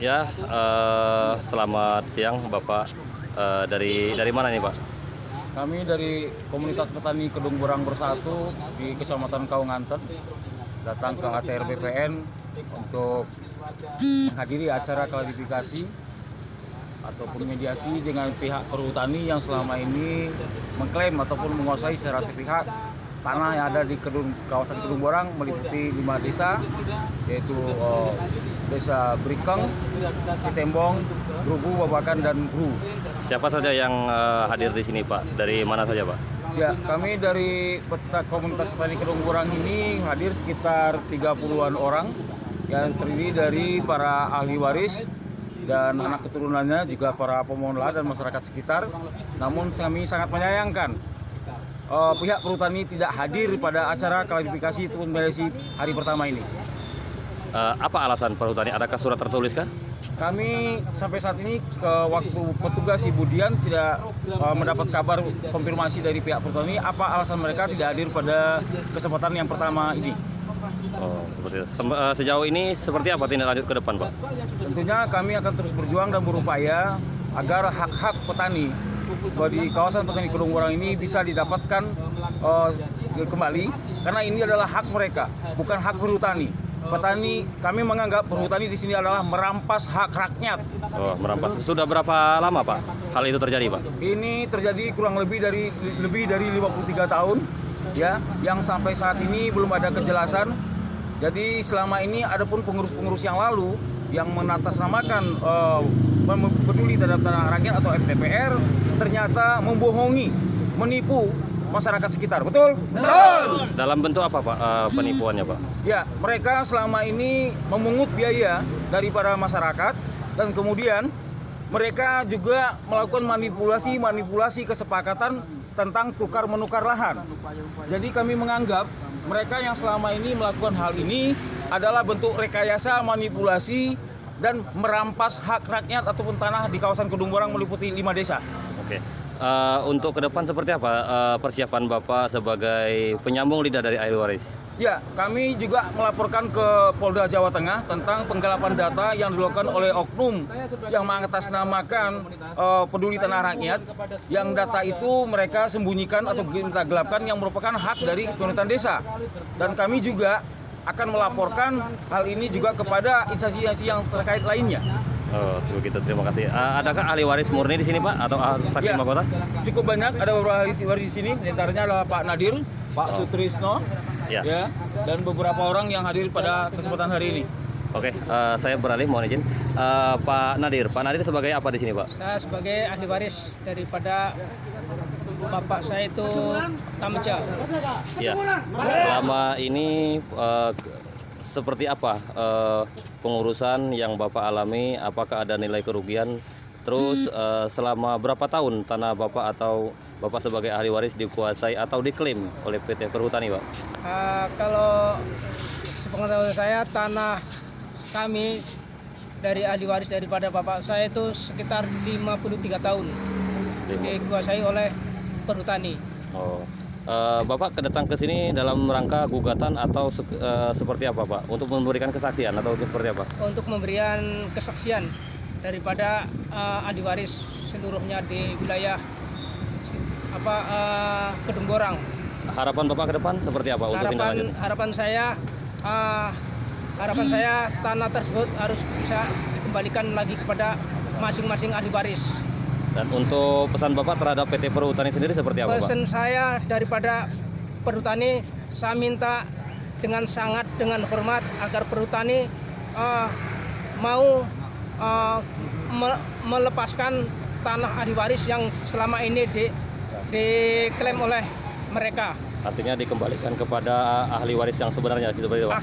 Ya, selamat siang Bapak. Dari mana nih Pak? Kami dari komunitas petani Kedung Borang Bersatu di Kecamatan Kaunganten datang ke ATR BPN untuk menghadiri acara klarifikasi ataupun mediasi dengan pihak perhutani yang selama ini mengklaim ataupun menguasai secara sepihak tanah yang ada di kawasan Kedung Borang meliputi 5 desa, yaitu Desa Brikeng, Citembong, Grubu, Babakan, dan Gru. Siapa saja yang hadir di sini Pak? Dari mana saja Pak? Ya, kami dari komunitas petani Kedung Borang ini hadir sekitar 30-an orang yang terdiri dari para ahli waris dan anak keturunannya, juga para pemohon lahan dan masyarakat sekitar. Namun kami sangat menyayangkan pihak perhutani tidak hadir pada acara klarifikasi ataupun mediasi hari pertama ini. Apa alasan perhutani? Adakah surat tertulis kah? Kami sampai saat ini ke waktu petugas Ibu Dian tidak mendapat kabar konfirmasi dari pihak perhutani apa alasan mereka tidak hadir pada kesempatan yang pertama ini. Oh, seperti itu. Sejauh ini seperti apa tindak lanjut ke depan Pak? Tentunya kami akan terus berjuang dan berupaya agar hak-hak petani di kawasan petani Kedung Borang ini bisa didapatkan kembali, karena ini adalah hak mereka, bukan hak perhutani. Petani, kami menganggap perhutani di sini adalah merampas hak rakyat. Oh, merampas. Sudah berapa lama Pak hal itu terjadi Pak? Ini terjadi kurang lebih dari 53 tahun, ya, yang sampai saat ini belum ada kejelasan. Jadi selama ini adapun pengurus-pengurus yang lalu yang mengatasnamakan peduli terhadap tanah rakyat atau FTPR ternyata membohongi, menipu masyarakat sekitar. Betul? Betul. Dalam bentuk apa Pak penipuannya Pak? Ya, mereka selama ini memungut biaya dari para masyarakat dan kemudian mereka juga melakukan manipulasi kesepakatan tentang tukar menukar lahan. Jadi kami menganggap mereka yang selama ini melakukan hal ini adalah bentuk rekayasa, manipulasi, dan merampas hak rakyat ataupun tanah di kawasan Kedung Borang meliputi 5 desa. Oke. Untuk ke depan seperti apa persiapan Bapak sebagai penyambung lidah dari ahli waris? Ya, kami juga melaporkan ke Polda Jawa Tengah tentang penggelapan data yang dilakukan oleh oknum yang mengatasnamakan peduli tanah rakyat, yang data itu mereka sembunyikan atau minta gelapkan yang merupakan hak dari pemerintahan desa. Dan kami juga akan melaporkan hal ini juga kepada instansi yang terkait lainnya. Oh, begitu. Terima kasih. Adakah ahli waris murni di sini Pak atau saksi Ya, mahkota? cukup banyak, ada beberapa ahli waris di sini. Di antaranya adalah Pak Nadir, Pak Sutrisno, Ya. ya, dan beberapa orang yang hadir pada kesempatan hari ini. Oke, saya beralih, mohon izin. Pak Nadir sebagai apa di sini Pak? Saya sebagai ahli waris daripada bapak saya itu Tamja. Ya. Selama ini seperti apa pengurusan yang Bapak alami? Apakah ada nilai kerugian? Terus selama berapa tahun tanah Bapak atau Bapak sebagai ahli waris dikuasai atau diklaim oleh PT Perhutani Pak? Kalau sepengetahuan saya, tanah kami dari ahli waris daripada bapak saya itu sekitar 53 tahun dikuasai oleh perhutani. Oh. Bapak kedatang ke sini dalam rangka gugatan atau seperti apa Pak? Untuk memberikan kesaksian atau seperti apa? Untuk memberikan kesaksian daripada ahli waris seluruhnya di wilayah Kedung Borang. Harapan Bapak ke depan seperti apa untuk tindak lanjut? Harapan saya tanah tersebut harus bisa dikembalikan lagi kepada masing-masing ahli waris. Dan untuk pesan Bapak terhadap PT Perhutani sendiri seperti apa Pak? Pesan saya daripada perhutani, saya minta dengan sangat, dengan hormat agar perhutani mau melepaskan tanah ahli waris yang selama ini diklaim oleh mereka. Artinya dikembalikan kepada ahli waris yang sebenarnya seperti itu Pak?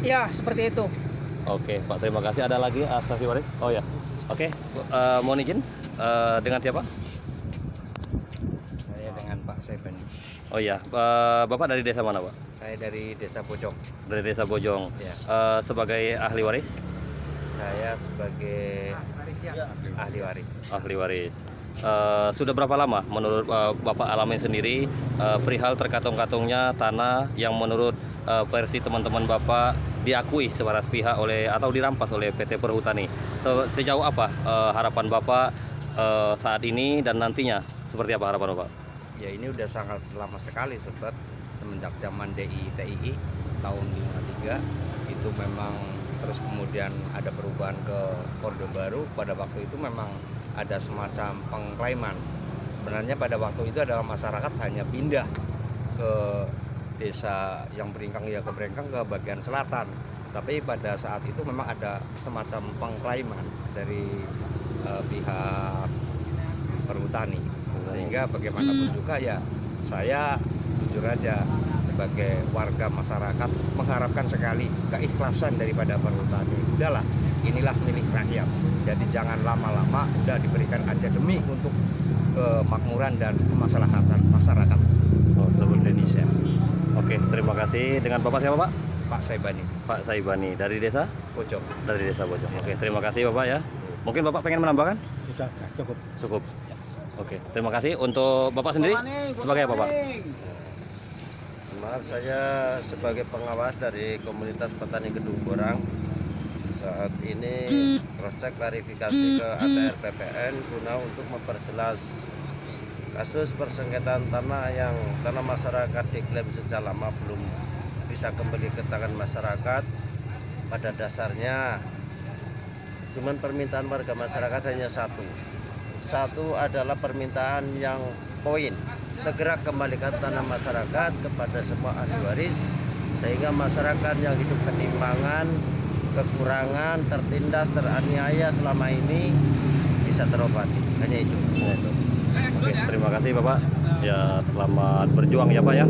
Ya, seperti itu. Oke Pak, terima kasih. Ada lagi ahli waris? Oh ya. Oke, mohon izin. Dengan siapa? Saya dengan Pak Seven. Oh ya, Bapak dari desa mana Pak? Saya dari Desa Bojong. Dari desa Bojong. Ya. Sebagai ahli waris? Saya sebagai ahli waris. Ahli waris. Sudah berapa lama menurut Bapak alamin sendiri perihal terkatung-katungnya tanah yang menurut versi teman-teman Bapak diakui secara sepihak oleh atau dirampas oleh PT Perhutani sejauh apa harapan Bapak saat ini dan nantinya seperti apa harapan Bapak? Ya ini udah sangat lama sekali sebab semenjak zaman DITII tahun 53 itu memang terus kemudian ada perubahan ke Orde Baru. Pada waktu itu memang ada semacam pengklaiman. Sebenarnya pada waktu itu adalah masyarakat hanya pindah ke desa yang Beringkang ya ke Beringkang ke bagian selatan. Tapi pada saat itu memang ada semacam pengklaiman dari pihak perhutani. Sehingga bagaimanapun juga ya saya jujur aja sebagai warga masyarakat mengharapkan sekali keikhlasan daripada perhutani. Udahlah, inilah milik rakyat. Jadi jangan lama-lama, udah diberikan aja demi untuk kemakmuran dan kemaslahatan masyarakat Indonesia. Oke, terima kasih. Dengan Bapak siapa Pak? Pak Saibani, Pak Saibani dari desa? Pojok. Dari desa Bojong. Oke, terima kasih Bapak ya. Mungkin Bapak pengen menambahkan? Sudah cukup. Cukup. Oke, terima kasih. Untuk Bapak sendiri sebagai apa Pak? Maaf, saya sebagai pengawas dari komunitas petani Kedung Borang saat ini cross check klarifikasi ke ATR PPN guna untuk memperjelas kasus persengketaan tanah masyarakat diklaim sejak lama belum bisa kembali ke tangan masyarakat. Pada dasarnya cuman permintaan warga masyarakat hanya satu adalah permintaan yang poin segera kembalikan tanah masyarakat kepada semua ahli waris sehingga masyarakat yang hidup ketimpangan, kekurangan, tertindas, teraniaya selama ini bisa terobati. Hanya itu. Oke, terima kasih Bapak. Ya, selamat berjuang ya Pak ya.